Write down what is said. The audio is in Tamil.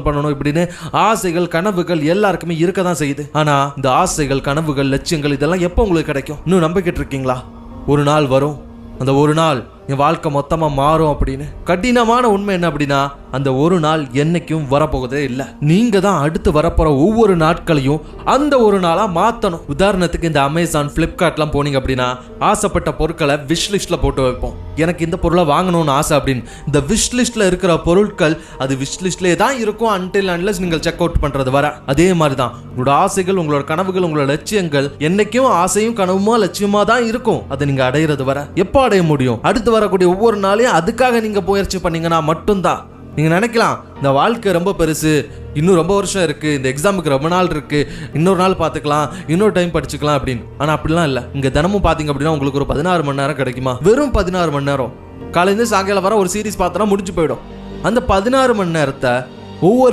பண்ணணும் இப்படின்னு ஆசைகள் கனவுகள் எல்லாருக்குமே இருக்க தான் செய்யுது. ஆனா இந்த ஆசைகள் கனவுகள் லட்சியங்கள் இதெல்லாம் எப்போ உங்களுக்கு கிடைக்கும்? இன்னும் நம்பிக்கிட்டு இருக்கீங்களா? ஒரு நாள் வரும், அந்த ஒரு நாள் என் வாழ்க்கை மொத்தமா மாறும் அப்படின்னு. கடினமான உண்மை என்ன அப்படின்னா, அந்த ஒரு நாள் என்னைக்கும் வரப்போகுதே இல்லை. நீங்க தான் அடுத்து வரப்போற ஒவ்வொரு நாட்களையும் அந்த ஒரு நாளா மாத்தணும். உதாரணத்துக்கு இந்த அமேசான், பிளிப்கார்ட்லாம் போனீங்க அப்படின்னா ஆசைப்பட்ட பொருட்களை விஷ் லிஸ்ட்ல போட்டு வைப்போம். எனக்கு இந்த பொருளை வாங்கணும்னு ஆசை அப்படின்னு. இந்த விஷ் லிஸ்ட்ல இருக்கிற பொருட்கள் அது விஷ் லிஸ்ட்லேயே தான் இருக்கும் until unless நீங்கள் செக் அவுட் பண்றது வர. அதே மாதிரி தான் உங்களோட ஆசைகள், உங்களோட கனவுகள், உங்களோட லட்சியங்கள் என்னைக்கும் ஆசையும் கனவுமா லட்சியமா தான் இருக்கும். அதை நீங்க அடையிறது வர. எப்போ அடைய முடியும்? அடுத்து வரக்கூடிய ஒவ்வொரு நாளையும் அதுக்காக நீங்க முயற்சி பண்ணீங்கன்னா மட்டும்தான். நீங்க நினைக்கலாம் இந்த வாழ்க்கை ரொம்ப பெருசு, இன்னும் ரொம்ப வருஷம் இருக்கு, இந்த எக்ஸாமுக்கு ரொம்ப நாள் இருக்கு, இன்னொரு நாள் பார்த்துக்கலாம், இன்னொரு டைம் படிச்சுக்கலாம் அப்படின்னு. ஆனா அப்படிலாம் இல்லை. இங்க தினமும் பாத்தீங்க அப்படின்னா உங்களுக்கு ஒரு 16 மணி நேரம் கிடைக்குமா? வெறும் 16 மணி நேரம். காலையில சாயங்காலம் வர ஒரு சீரிஸ் பார்த்தா முடிஞ்சு போயிடும். அந்த 16 மணி நேரத்தை ஒவ்வொரு